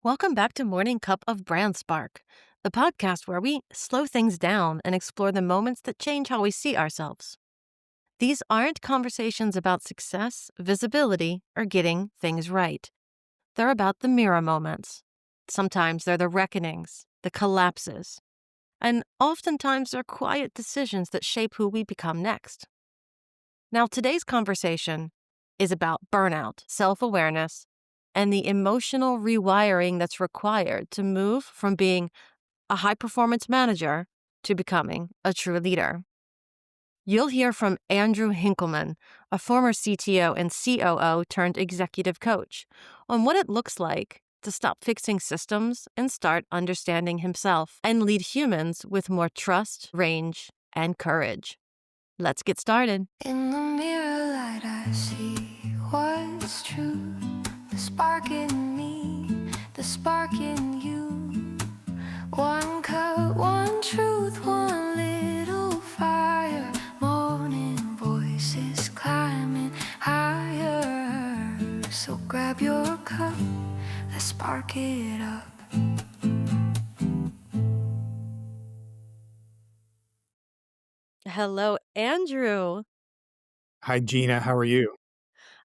Welcome back to Morning Cup of Brand Spark, the podcast where we slow things down and explore the moments that change how we see ourselves. These aren't conversations about success, visibility, or getting things right. They're about the mirror moments. Sometimes they're the reckonings, the collapses, and oftentimes they're quiet decisions that shape who we become next. Now, today's conversation is about burnout, self-awareness, and the emotional rewiring that's required to move from being a high-performance manager to becoming a true leader. You'll hear from Andrew Hinkelman, a former CTO and COO turned executive coach, on what it looks like to stop fixing systems and start understanding himself and lead humans with more trust, range, and courage. Let's get started. In the mirror light I see what's true. The spark in me, the spark in you. One cup, one truth, one little fire. Morning voices climbing higher. So grab your cup, let's spark it up. Hello, Andrew. Hi, Gina. How are you?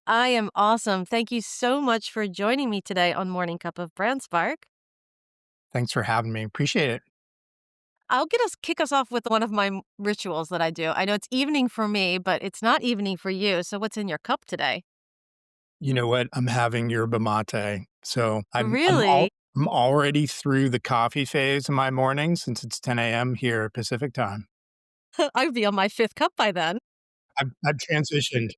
I am awesome. Thank you so much for joining me today on Morning Cup of Brand Spark. Thanks for having me. Appreciate it. I'll kick us off with one of my rituals that I do. I know it's evening for me, but it's not evening for you. So what's in your cup today? You know what? I'm having yerba mate. So Really? I'm already through the coffee phase in my morning since it's 10 a.m. here Pacific time. I'd be on my fifth cup by then. I've transitioned.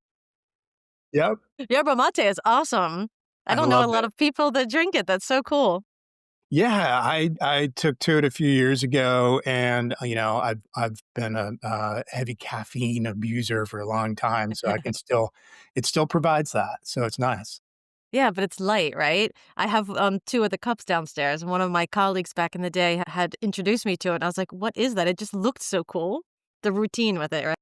Yep. Yerba mate is awesome. I I don't know a love lot it. of people that drink it. That's so cool. Yeah, I took to it a few years ago, and I've been a heavy caffeine abuser for a long time, so I can still it still provides that, so it's nice. Yeah, but it's light, right? I have two of the cups downstairs, and one of my colleagues back in the day had introduced me to it. And I was like, "What is that?" It just looked so cool. The routine with it, right?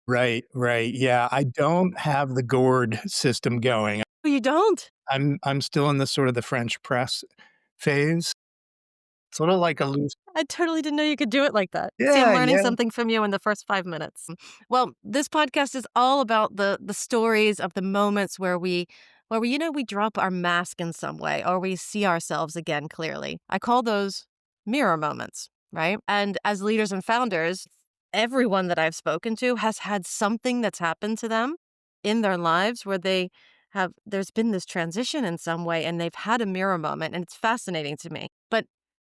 Right, right. Yeah, I don't have the gourd system going. Oh, you don't? I'm still in the sort of the French press phase, sort of like a loose. I totally didn't know you could do it like that. See, I'm Yeah, learning yeah. something from you in the first 5 minutes. Well, this podcast is all about the stories of the moments where we drop our mask in some way or we see ourselves again clearly. I call those mirror moments, right? And as leaders and founders, everyone that I've spoken to has had something that's happened to them in their lives where there's been this transition in some way and they've had a mirror moment, and it's fascinating to me.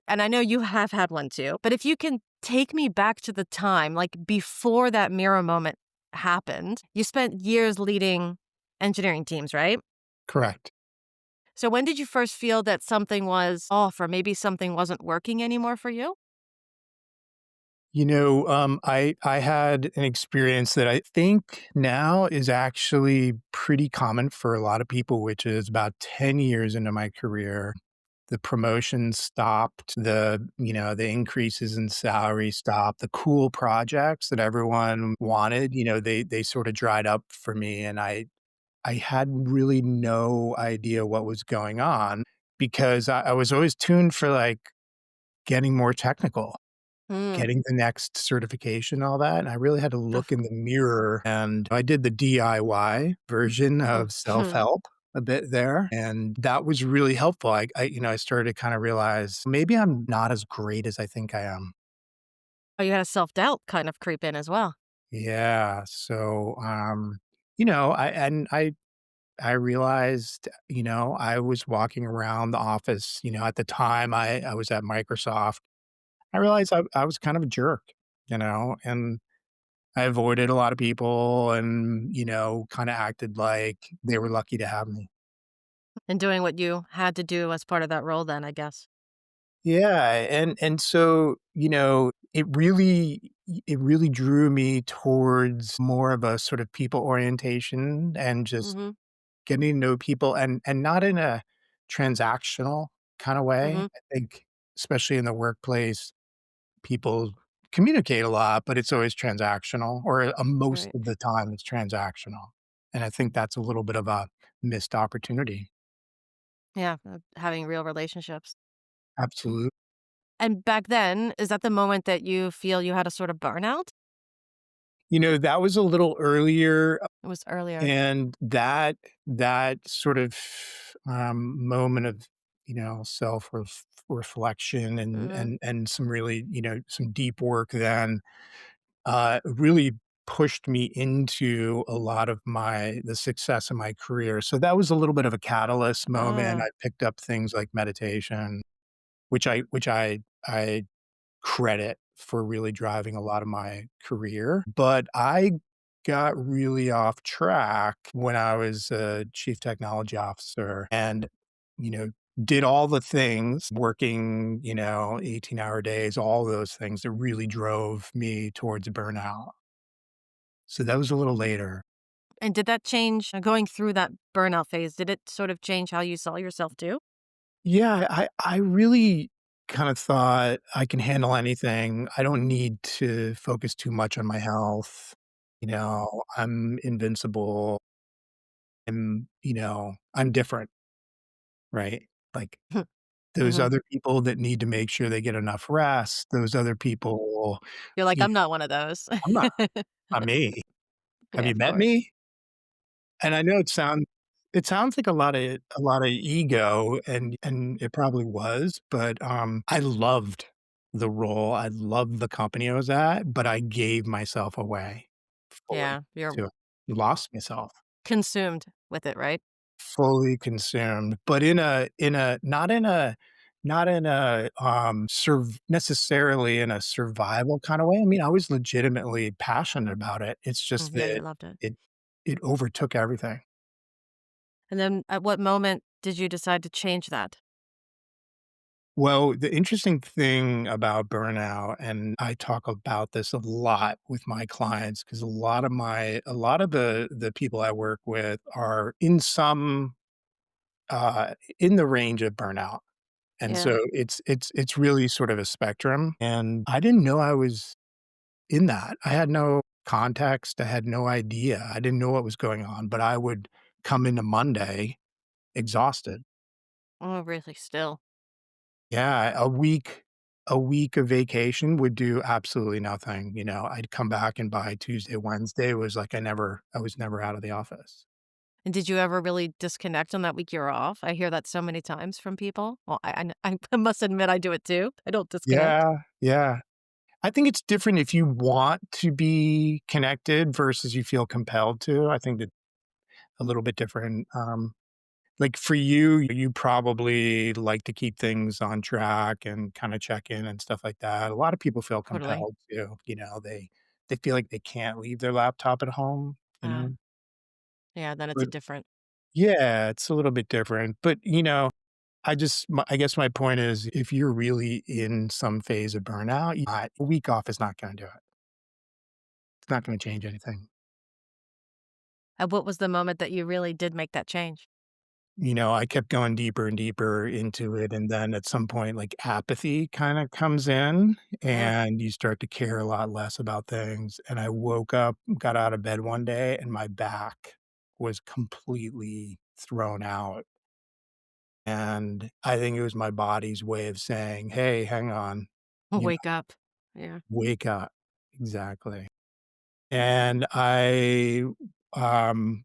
And I know you have had one too, but if you can take me back to the time, like before that mirror moment happened, you spent years leading engineering teams, right? Correct. So when did you first feel that something was off or maybe something wasn't working anymore for you? I had an experience that I think now is actually pretty common for a lot of people, which is about 10 years into my career. The promotions stopped, the increases in salary stopped, the cool projects that everyone wanted, they sort of dried up for me, and I had really no idea what was going on because I was always tuned for, like, getting more technical, Hmm. getting the next certification, all that, and I really had to look Of in the mirror, and I did the DIY version course. of self-help a bit there, and that was really helpful. I started to kinda realize, maybe I'm not as great as I think I am. Oh, you had a self-doubt kind of creep in as well. Yeah, so, I realized, I was walking around the office, at the time I was at Microsoft. I realized I was kind of a jerk, and I avoided a lot of people and, kinda acted like they were lucky to have me. And doing what you had to do as part of that role then, I guess. Yeah, and so, it really drew me towards more of a sort of people orientation and just Mhm. getting to know people and not in a transactional kinda way. Mhm. I think, especially in the workplace, people communicate a lot, but it's always transactional, or, most Right. of the time it's transactional, and I think that's a little bit of a missed opportunity. Yeah, having real relationships. Absolutely. And back then, is that the moment that you feel you had a sort of burnout? That was a little earlier, It was earlier. and that sort of, moment of, self reflection and Mhm. some really, some deep work then, really pushed me into a lot of the success of my career. So that was a little bit of a catalyst moment. Ah, I picked up things like meditation, which I credit for really driving a lot of my career, but I got really off track when I was a chief technology officer and, you know, did all the things working, 18-hour days, all those things that really drove me towards burnout. So that was a little later. and did that change going through that burnout phase, did it sort of change how you saw yourself too? Yeah, I really kind of thought I can handle anything. I don't need to focus too much on my health. I'm invincible. I'm different, right? Like those Mhm. other people that need to make sure they get enough rest, those other people, You're like, you "I'm not one of those." I'm not me. Have Yeah, you of met course. me? And I know it sounds like a lot of ego, and it probably was, but, I loved the role, I loved the company I was at, but I gave myself away fully Yeah, you're to it. Lost myself, consumed with it, right? fully consumed, but in a not in a, necessarily in a survival kinda way. I mean, I was legitimately passionate about it, it's just Yeah, you that loved it. it it overtook everything. And then at what moment did you decide to change that? Well, the interesting thing about burnout, and I talk about this a lot with my clients, because a lot of the people I work with are in the range of burnout. And Yeah. so it's really sort of a spectrum. And I didn't know I was in that. I had no context. I had no idea. I didn't know what was going on, but I would come into Monday exhausted. Oh, really, still. Yeah, a week of vacation would do absolutely nothing. I'd come back, and by Tuesday, Wednesday, it was like I was never out of the office. And did you ever really disconnect on that week you were off? I hear that so many times from people. Well, I must admit I do it too. I don't disconnect. Yeah, yeah. I think it's different if you want to be connected versus you feel compelled to. I think that a little bit different. Like for you, you probably like to keep things on track and kinda check in and stuff like that. A lot of people feel Totally. compelled to, they feel like they can't leave their laptop at home, you Uh, know? yeah, then it's a But different. yeah, it's a little bit different, but, I guess my point is if you're really in some phase of burnout, a week off is not gonna do it. It's not gonna change anything. And what was the moment that you really did make that change? I kept going deeper and deeper into it, and then at some point, like, apathy kinda comes in, Ugh. and you start to care a lot less about things, and I woke up, got out of bed one day, and my back was completely thrown out, and I think it was my body's way of saying, "Hey, hang on, Wake up. Yeah. wake up." Exactly. And I, um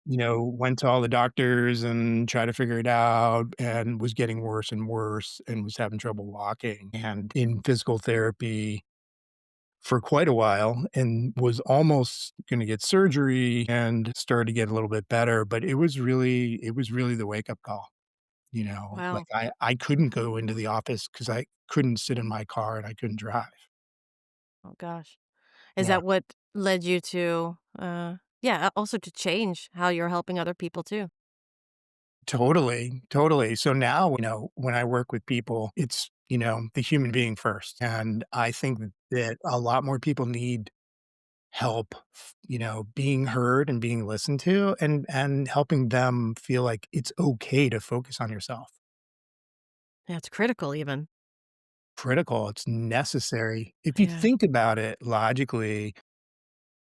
went to all the doctors and tried to figure it out and was getting worse and worse and was having trouble walking and in physical therapy for quite a while and was almost gonna get surgery and started to get a little bit better, but it was really the wake up call, like Well, I couldn't go into the office because I couldn't sit in my car and I couldn't drive. oh gosh. Is Yeah. that what led you to, yeah, also to change how you're helping other people too? Totally, totally. So now, when I work with people, it's, the human being first. And I think that a lot more people need help, being heard and being listened to and helping them feel like it's okay to focus on yourself. Yeah, it's critical even. Critical, it's necessary. If you Yeah. think about it logically,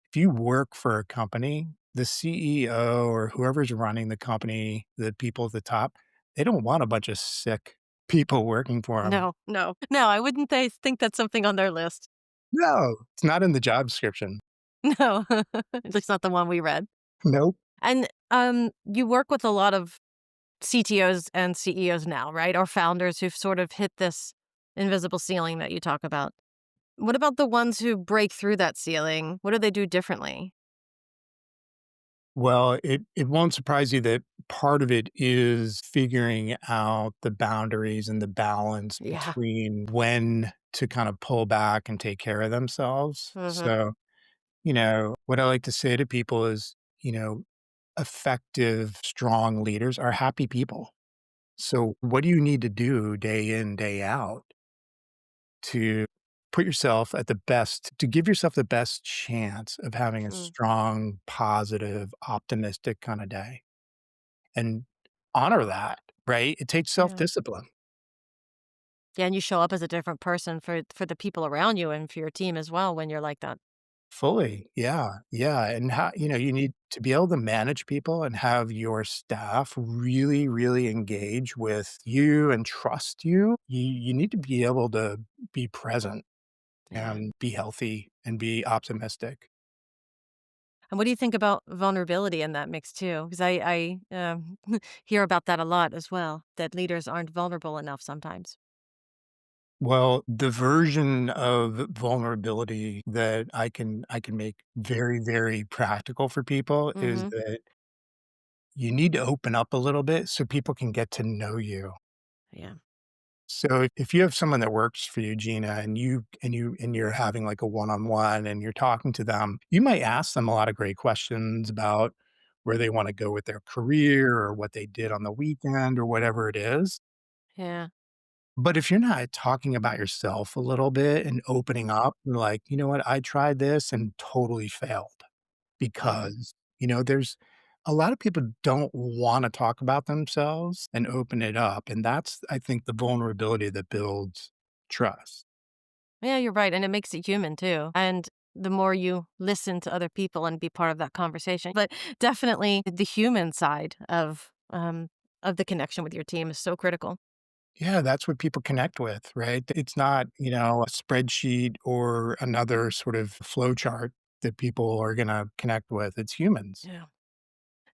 if you work for a company, the CEO or whoever's running the company, the people at the top, They don't want a bunch of sick people working for them. No, no, no, I wouldn't they think that's something on their list. No, it's not in the job description. No, at least not the one we read. Nope. And, you work with a lot of CTOs and CEOs now, right? Or founders who've sort of hit this invisible ceiling that you talk about. What about the ones who break through that ceiling? What do they do differently? Well, it won't surprise you that part of it is figuring out the boundaries and the balance Yeah. between when to kind of pull back and take care of themselves. Mhm. So, what I like to say to people is, effective, strong leaders are happy people. So, what do you need to do day in, day out to put yourself at the best, to give yourself the best chance of having a Mm, strong, positive, optimistic kind of day? And honor that, right? It takes yeah. self-discipline. Yeah, and you show up as a different person for the people around you and for your team as well when you're like that. Fully. Yeah. Yeah. And how, you need to be able to manage people and have your staff really, really engage with you and trust you. You need to be able to be present Yeah. and be healthy and be optimistic. And what do you think about vulnerability in that mix too? Because I hear about that a lot as well, that leaders aren't vulnerable enough sometimes. Well, the version of vulnerability that I can make very, very practical for people is Mhm. that you need to open up a little bit so people can get to know you. Yeah. So if you have someone that works for you, Gina, and you're having like a one-on-one and you're talking to them, you might ask them a lot of great questions about where they want to go with their career or what they did on the weekend or whatever it is. Yeah. But if you're not talking about yourself a little bit and opening up, and like, you know what, I tried this and totally failed Yeah. because, there's a lot of people don't want to talk about themselves and open it up. And that's, I think, the vulnerability that builds trust. Yeah, you're right, and it makes it human too. And the more you listen to other people and be part of that conversation, but definitely the human side of the connection with your team is so critical. Yeah, that's what people connect with, right? It's not, a spreadsheet or another sort of flow chart that people are going to connect with. It's humans. Yeah.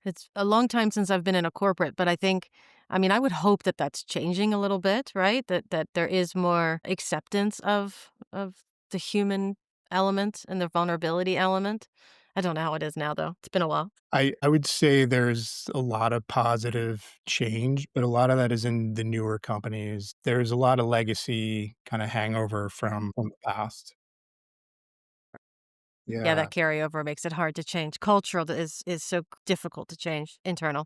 It's a long time since I've been in a corporate, but I mean, I would hope that that's changing a little bit, right? That there is more acceptance of the human element and the vulnerability element. I don't know how it is now, though. It's been a while. I would say there's a lot of positive change, but a lot of that is in the newer companies. There's a lot of legacy kinda hangover from the past. Yeah, Yeah, that carryover makes it hard to change. Cultural is so difficult to change. Internal,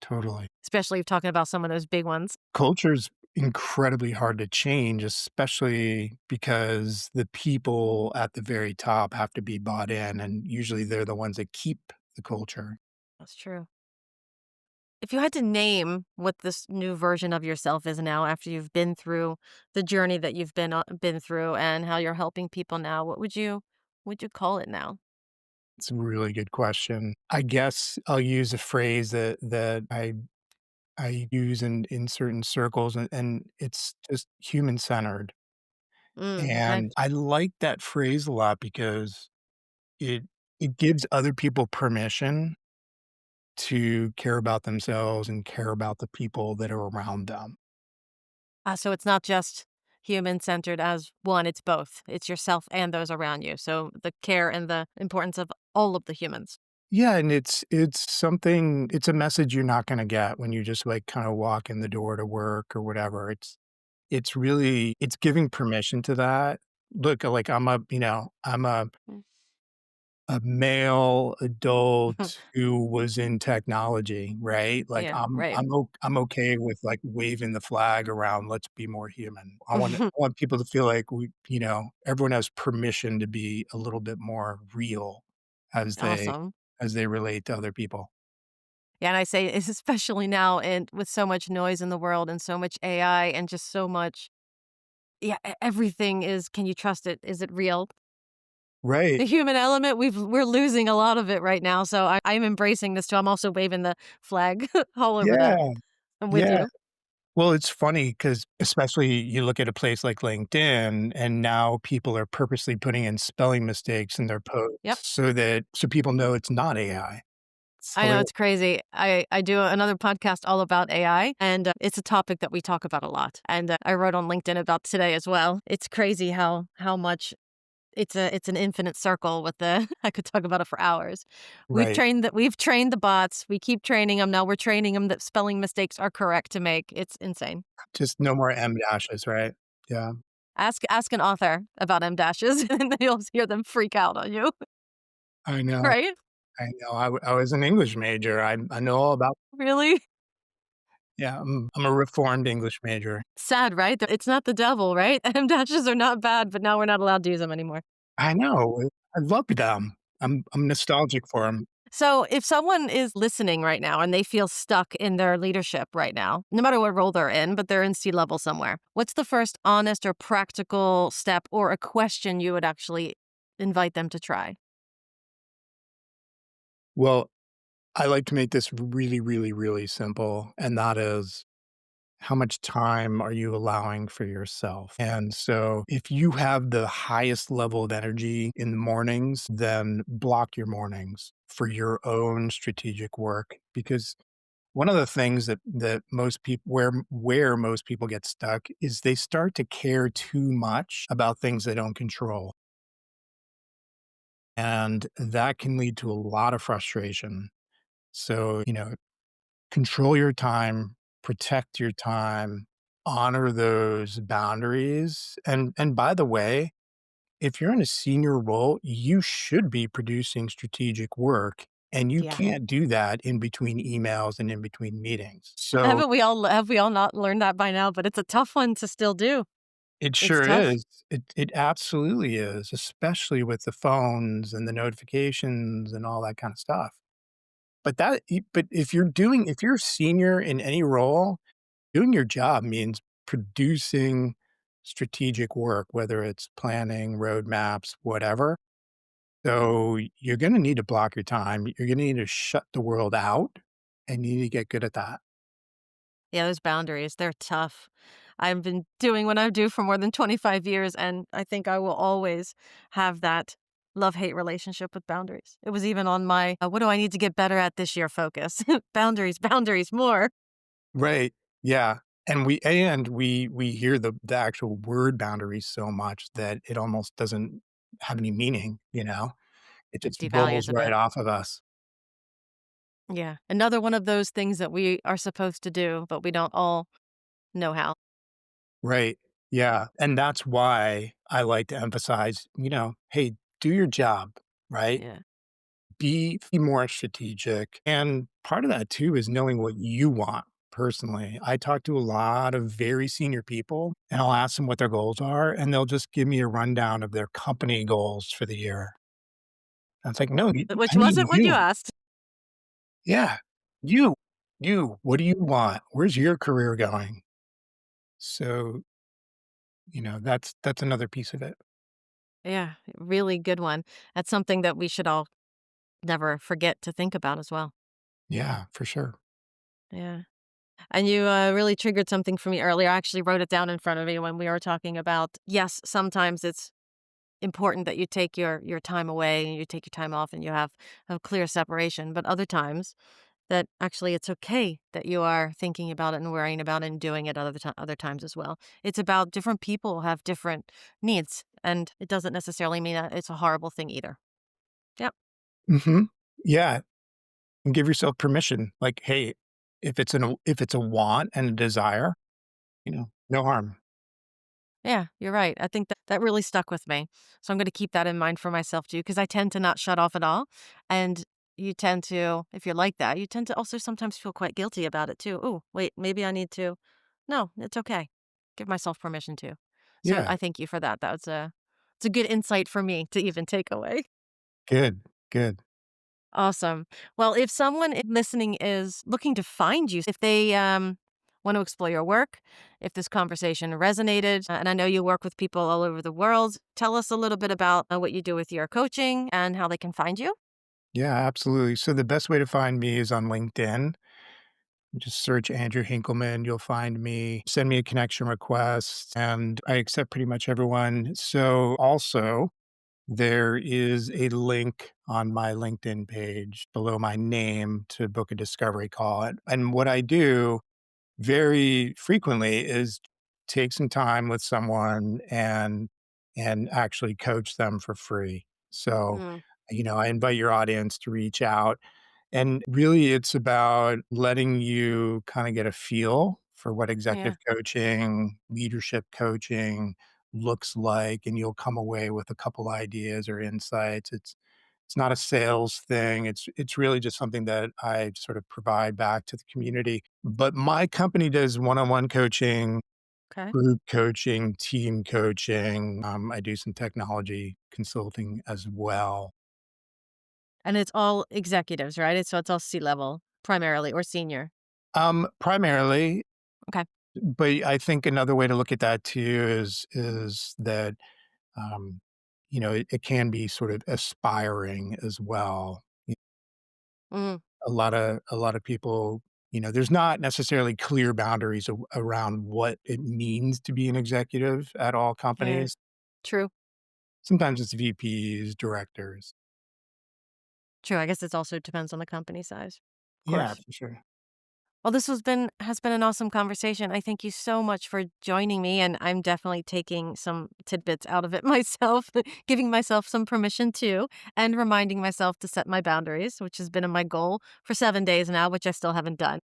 totally. especially if talking about some of those big ones. Culture's incredibly hard to change, especially because the people at the very top have to be bought in, and usually they're the ones that keep the culture. That's true. If you had to name what this new version of yourself is now after you've been through the journey that you've been through and how you're helping people now, what would you call it now? It's a really good question. I guess I'll use a phrase that I use in certain circles, and it's just human-centered, Okay. and I like that phrase a lot because it it gives other people permission to care about themselves and care about the people that are around them. So it's not just human centered as one, it's both. It's yourself and those around you. So the care and the importance of all of the humans. Yeah, and it's a message you're not gonna get when you just, like, kinda walk in the door to work or whatever. It's really it's giving permission to that. Look, like, I'm Mm. a male adult who was in technology, right? Like, Yeah, right. I'm okay with, like, waving the flag around, "Let's be more human." I want people to feel like everyone has permission to be a little bit more real as they Awesome. as they relate to other people. Yeah, and I say it's especially now and with so much noise in the world and so much AI and just so much yeah, everything is can you trust it? Is it real? Right. The human element, we're losing a lot of it right now. So I'm embracing this too. I'm also waving the flag all over Yeah. that. I'm with Yeah. you. Well, it's funny because especially you look at a place like LinkedIn, and now people are purposely putting in spelling mistakes in their posts Yep. so people know it's not AI. It's I know hilarious. it's crazy. I do another podcast all about AI, and it's a topic that we talk about a lot. And I wrote on LinkedIn about today as well. It's crazy how much it's an infinite circle with the I could talk about it for hours. Right. We've trained the bots. We keep training them. Now we're training them that spelling mistakes are correct to make. It's insane. Just no more M dashes, right? Yeah. Ask an author about M dashes, and then you'll hear them freak out on you, I know. right? I know. I was an English major. I know all about. Really Yeah, I'm a reformed English major. sad, right? It's not the devil, right? M dashes are not bad, but now we're not allowed to use them anymore. I know. I love them. I'm nostalgic for them. So, if someone is listening right now and they feel stuck in their leadership right now, no matter what role they're in, but they're in C level somewhere, what's the first honest or practical step or a question you would actually invite them to try? Well, I like to make this really, really, really simple, and that is how much time are you allowing for yourself? And so if you have the highest level of energy in the mornings, then block your mornings for your own strategic work. Because one of the things that most people where most people get stuck is they start to care too much about things they don't control. And that can lead to a lot of frustration. So, control your time, protect your time, honor those boundaries, and by the way, if you're in a senior role, you should be producing strategic work, and you Yeah. can't do that in between emails and in between meetings. So, Have we all not learned that by now? But it's a tough one to still do. it It's sure tough. is. It absolutely is, especially with the phones and the notifications and all that kind of stuff. But if you're senior in any role, doing your job means producing strategic work, whether it's planning, roadmaps, whatever. So you're gonna need to block your time. You're gonna need to shut the world out, and you need to get good at that. Yeah, those boundaries, they're tough. I've been doing what I do for more than 25 years, and I think I will always have that love-hate relationship with boundaries. It was even on my, what do I need to get better at this year focus? Boundaries, boundaries, more. Right. Yeah. And we hear the actual word boundaries so much that it almost doesn't have any meaning, you know? It It just rolls devalues a right bit. off of us. Yeah. Another one of those things that we are supposed to do, but we don't all know how. Right. Yeah. And that's why I like to emphasize, hey, do your job, right? Yeah. Be more strategic. And part of that too is knowing what you want personally. I talk to a lot of very senior people and I'll ask them what their goals are, and they'll just give me a rundown of their company goals for the year. And it's like, no, Which I need wasn't what you you. asked. Yeah. You, what do you want? Where's your career going? So, that's another piece of it. Yeah, really good one. That's something that we should all never forget to think about as well. Yeah, for sure. Yeah. And you really triggered something for me earlier. I actually wrote it down in front of me when we were talking about, yes, sometimes it's important that you take your time away and you take your time off and you have a clear separation. But other times that actually it's okay that you are thinking about it and worrying about it and doing it other times as well. It's about different people have different needs, and it doesn't necessarily mean that it's a horrible thing either. Yep. Mhm. Yeah, and give yourself permission. Like, hey, if it's a want and a desire, no harm. Yeah, you're right. I think that really stuck with me. So I'm going to keep that in mind for myself too, because I tend to not shut off at all. And you tend to, if you're like that, you tend to also sometimes feel quite guilty about it too. Oh, wait, maybe I need to. No, it's okay. Give myself permission to. So Yeah, I thank you for that. It's a good insight for me to even take away. good, good. Awesome. Well, if someone listening is looking to find you, if they want to explore your work, if this conversation resonated, and I know you work with people all over the world, tell us a little bit about what you do with your coaching and how they can find you. Yeah, absolutely. So the best way to find me is on LinkedIn. Just search Andrew Hinkelman. You'll find me. Send me a connection request, and I accept pretty much everyone. So, also, there is a link on my LinkedIn page below my name to book a discovery call. And what I do very frequently is take some time with someone and actually coach them for free. So, Mm, I invite your audience to reach out, and really it's about letting you kind of get a feel for what yeah. executive coaching, leadership coaching looks like, and you'll come away with a couple ideas or insights. It's not a sales thing. It's really just something that I sort of provide back to the community. But my company does one-on-one coaching, Okay. group coaching, team coaching. I do some technology consulting as well. And it's all executives, right? So it's all C-level primarily or senior. Primarily, Okay. but I think another way to look at that too is that um, it can be sort of aspiring as well. Mm, A lot of people, there's not necessarily clear boundaries around what it means to be an executive at all yeah. companies. True. Sometimes it's VPs, directors. True. I guess it also depends on the company size. Of Yeah, course. for sure. Well, this has been an awesome conversation. I thank you so much for joining me, and I'm definitely taking some tidbits out of it myself, giving myself some permission too, and reminding myself to set my boundaries, which has been my goal for 7 days now, which I still haven't done.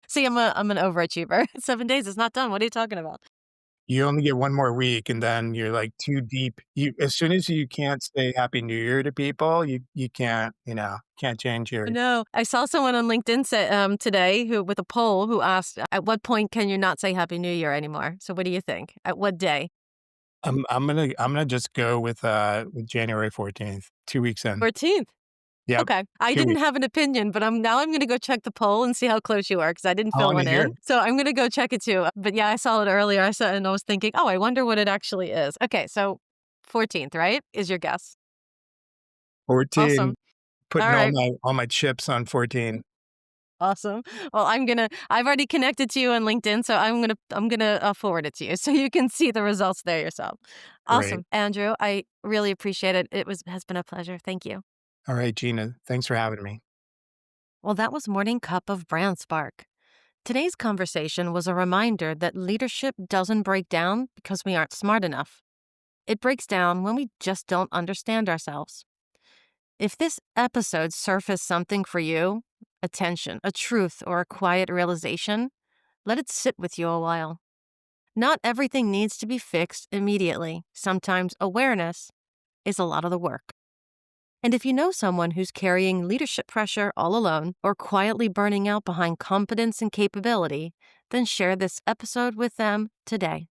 See, I'm an overachiever. 7 days is not done. What are you talking about? You only get 1 more week, and then you're, like, too deep. As soon as you can't say Happy New Year to people, you can't, can't change your. No, I saw someone on LinkedIn say, today who with a poll who asked, "At what point can you not say Happy New Year anymore?" So, what do you think? At what day? I'm gonna just go with January 14th, 2 weeks in. 14th. Yep, Okay. I 2 didn't weeks. have an opinion, but I'm gonna go check the poll and see how close you are because I didn't I fill wanna one hear in. it. So I'm gonna go check it too. But yeah, I saw it earlier. I saw it and I was thinking, oh, I wonder what it actually is. Okay, so 14th, right? Is your guess. 14, Awesome. All putting all right. my chips on 14. Awesome. Well, I've already connected to you on LinkedIn, so I'm gonna forward it to you so you can see the results there yourself. Great. Awesome. Andrew, I really appreciate it. Has been a pleasure. Thank you. Alright, Gina, thanks for having me. Well, that was Morning Cup of Brand Spark. Today's conversation was a reminder that leadership doesn't break down because we aren't smart enough. It breaks down when we just don't understand ourselves. If this episode surfaced something for you, a tension, a truth, or a quiet realization, let it sit with you a while. Not everything needs to be fixed immediately. Sometimes awareness is a lot of the work. And if you know someone who's carrying leadership pressure all alone or quietly burning out behind competence and capability, then share this episode with them today.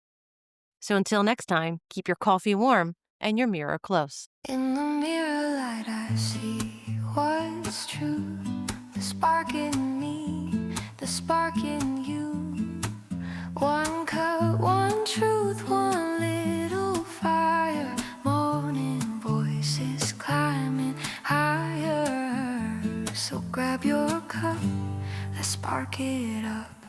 So until next time, keep your coffee warm and your mirror close. In the mirror light I see what's true. The spark in me, the spark in you. One cup, one truth, one little fire. Morning voices climbing higher. So grab your cup, let's spark it up.